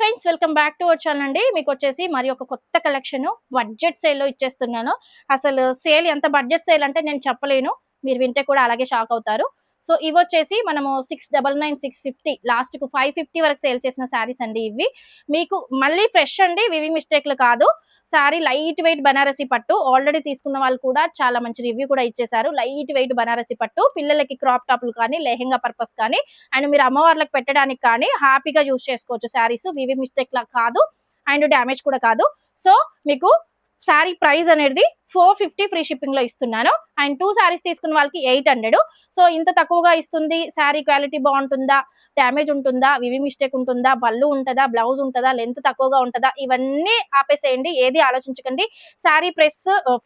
Friends, welcome back to our channel అండి. మీకు వచ్చేసి మరి ఒక కొత్త కలెక్షన్ బడ్జెట్ సేల్లో ఇచ్చేస్తున్నాను. అసలు సేల్ ఎంత బడ్జెట్ సేల్ అంటే నేను చెప్పలేను. మీరు వింటే కూడా అలాగే షాక్ అవుతారు. సో ఇవి వచ్చేసి మనము 699, 650 లాస్ట్కు 550 వరకు సేల్ చేసిన శారీస్ అండి. ఇవి మీకు మళ్ళీ ఫ్రెష్ అండి, వివింగ్ మిస్టేక్లు కాదు. శారీ లైట్ వెయిట్ బనారసి పట్టు. ఆల్రెడీ తీసుకున్న వాళ్ళు కూడా చాలా మంచి రివ్యూ కూడా ఇచ్చేసారు. లైట్ వెయిట్ బనారసి పట్టు, పిల్లలకి క్రాప్ టాప్లు కానీ, లెహెంగా పర్పస్ కానీ, అండ్ మీరు అమ్మవార్లకు పెట్టడానికి కానీ హ్యాపీగా యూజ్ చేసుకోవచ్చు. శారీస్ వివి మిస్టేక్ లా కాదు, అండ్ డ్యామేజ్ కూడా కాదు. సో మీకు శారీ ప్రైస్ అనేది 450 ఫ్రీ షిప్పింగ్ లో ఇస్తున్నాను. అండ్ 2 శారీస్ తీసుకున్న వాళ్ళకి 800. సో ఇంత తక్కువగా ఇస్తుంది. శారీ క్వాలిటీ బాగుంటుందా, డ్యామేజ్ ఉంటుందా, వివి మిస్టేక్ ఉంటుందా, పళ్ళు ఉంటుందా, బ్లౌజ్ ఉంటుందా, లెంత్ తక్కువగా ఉంటుందా, ఇవన్నీ ఆపేసేయండి. ఏది ఆలోచించకండి. శారీ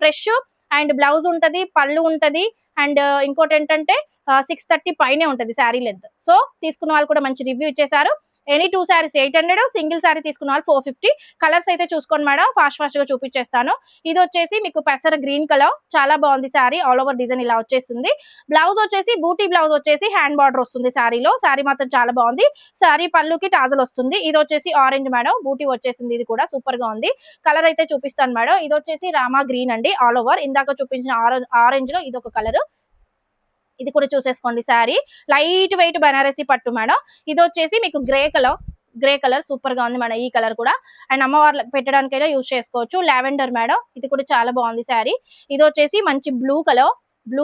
ఫ్రెష్ అండ్ బ్లౌజ్ ఉంటది, పళ్ళు ఉంటది, అండ్ ఇంకోటి ఏంటంటే 630 పైనే ఉంటది శారీ లెంత్. సో తీసుకున్న వాళ్ళు కూడా మంచి రివ్యూ ఇచ్చేసారు. ఎనీ 2 శారీస్ 800, సింగిల్ శారీ తీసుకున్న వాళ్ళు 450. కలర్స్ అయితే చూసుకోండి మేడం, ఫాస్ట్ గా చూపించేస్తాను. ఇది వచ్చేసి మీకు పెసర గ్రీన్ కలర్, చాలా బాగుంది శారీ. ఆల్ ఓవర్ డిజైన్ ఇలా వచ్చేసింది. బ్లౌజ్ వచ్చేసి బూటీ బ్లౌజ్ వచ్చేసి హ్యాండ్ బార్డర్ వస్తుంది శారీలో. శారీ మాత్రం చాలా బాగుంది. శారీ పళ్ళుకి టాజల్ వస్తుంది. ఇది వచ్చేసి ఆరెంజ్ మేడం, బూటీ వచ్చేసింది. ఇది కూడా సూపర్ గా ఉంది. కలర్ అయితే చూపిస్తాను మేడం. ఇది వచ్చేసి రామా గ్రీన్ అండి. ఆల్ ఓవర్ ఇందాక చూపించిన ఆరెంజ్ లో ఇది ఒక కలర్. ఇది కూడా చూసేసుకోండి. శారీ లైట్ వెయిట్ బనారసి పట్టు మేడం. ఇది వచ్చేసి మీకు గ్రే కలర్ సూపర్ గా ఉంది మేడం. ఈ కలర్ కూడా అండ్ అమ్మవార్లకు పెట్టడానికైనా యూజ్ చేసుకోవచ్చు. లావెండర్ మేడం, ఇది కూడా చాలా బాగుంది శారీ. ఇది వచ్చేసి మంచి blue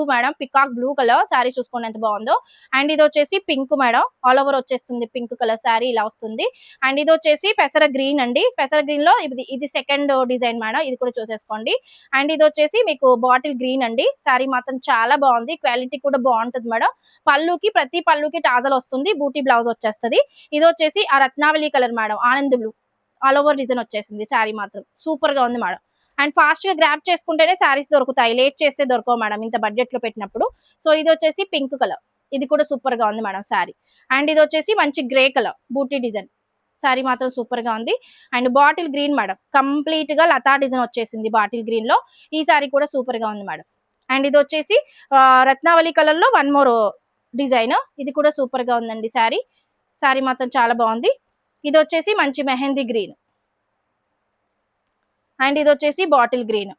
madam, peacock blue colour. Sari చూసుకోండి ఎంత బాగుందో. అండ్ ఇది వచ్చేసి పింక్ మేడం, ఆల్ ఓవర్ వచ్చేస్తుంది పింక్ కలర్ శారీ ఇలా వస్తుంది. అండ్ ఇది వచ్చేసి పెసర గ్రీన్ అండి. పెసర గ్రీన్ లో ఇది సెకండ్ డిజైన్ మేడం, ఇది కూడా చూసేసుకోండి. అండ్ ఇది వచ్చేసి మీకు బాటిల్ గ్రీన్ అండి. శారీ మాత్రం చాలా బాగుంది, క్వాలిటీ కూడా బాగుంటుంది మేడం. ప్రతి పళ్ళుకి టాజల్ వస్తుంది, బూటీ బ్లౌజ్ వచ్చేస్తుంది. ఇది వచ్చేసి ఆ Ratnavali colour madam, Anand blue, all over design వచ్చేసింది. శారీ మాత్రం సూపర్ గా ఉంది మేడం. అండ్ ఫాస్ట్ గా గ్రాప్ చేసుకుంటేనే శారీస్ దొరుకుతాయి, లేట్ చేస్తే దొరకవు మేడం ఇంత బడ్జెట్ లో పెట్టినప్పుడు. సో ఇది వచ్చేసి పింక్ కలర్, ఇది కూడా సూపర్ గా ఉంది మేడం శారీ. అండ్ ఇది వచ్చేసి మంచి గ్రే కలర్ బూటీ డిజైన్. శారీ మాత్రం సూపర్ గా ఉంది. And bottle green madam, complete గా లతా డిజైన్ వచ్చేసింది బాటిల్ గ్రీన్ లో. ఈ శారీ కూడా సూపర్ గా ఉంది మేడం. అండ్ ఇది వచ్చేసి రత్నావళి కలర్ లో వన్ మోర్ డిజైన్, ఇది కూడా సూపర్ గా ఉందండి శారీ. శారీ మాత్రం చాలా బాగుంది. ఇది వచ్చేసి మంచి మెహందీ గ్రీన్. అండ్ ఇది వచ్చేసి బాటిల్ గ్రీన్.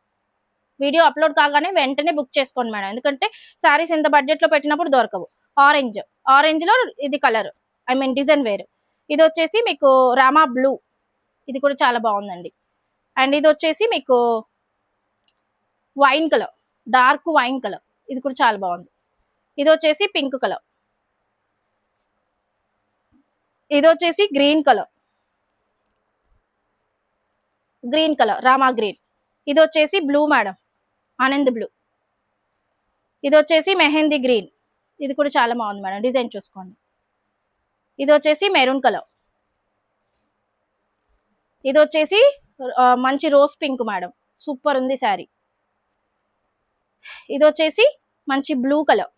వీడియో అప్లోడ్ కాగానే వెంటనే బుక్ చేసుకోండి మేడం, ఎందుకంటే శారీస్ ఇంత బడ్జెట్ లో పెట్టినప్పుడు దొరకవు. ఆరెంజ్ లో ఇది కలర్, డిజైన్ వేరు. ఇది వచ్చేసి మీకు రామా బ్లూ, ఇది కూడా చాలా బాగుందండి. అండ్ ఇది వచ్చేసి మీకు wine colour, dark wine colour, ఇది కూడా చాలా బాగుంది. ఇది వచ్చేసి పింక్ కలర్. ఇది వచ్చేసి గ్రీన్ కలర్ రామా గ్రీన్. ఇది వచ్చేసి బ్లూ మేడం, ఆనంద్ బ్లూ. ఇది వచ్చేసి మెహందీ గ్రీన్, ఇది కూడా చాలా బాగుంది మేడం, డిజైన్ చూసుకోండి. ఇది వచ్చేసి మెరూన్ కలర్. ఇది వచ్చేసి మంచి రోజ్ పింక్ మేడం, సూపర్ ఉంది శారీ. ఇది వచ్చేసి మంచి బ్లూ కలర్.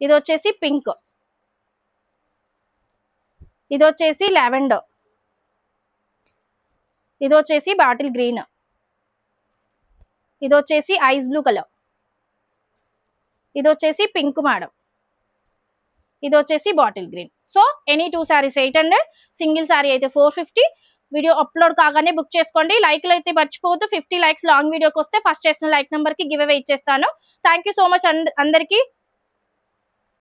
ఇది వచ్చేసి పింక్. ఇది వచ్చేసి లావెండర్. ఇది వచ్చేసి బాటిల్ గ్రీన్. ఇది వచ్చేసి ఐస్ బ్లూ కలర్. ఇది వచ్చేసి పింక్ మేడం. ఇది వచ్చేసి bottle green. So any 2 saris 800, single sari అయితే 450. వీడియో అప్లోడ్ కాగానే బుక్ చేసుకోండి. లైక్లు అయితే మర్చిపోవద్దు. 50 లైక్స్ లాంగ్ వీడియోకి వస్తే ఫస్ట్ చేసిన లైక్ నెంబర్ కి గివ్ అవే ఇచ్చేస్తాను. థ్యాంక్ యూ సో మచ్ అందరికీ.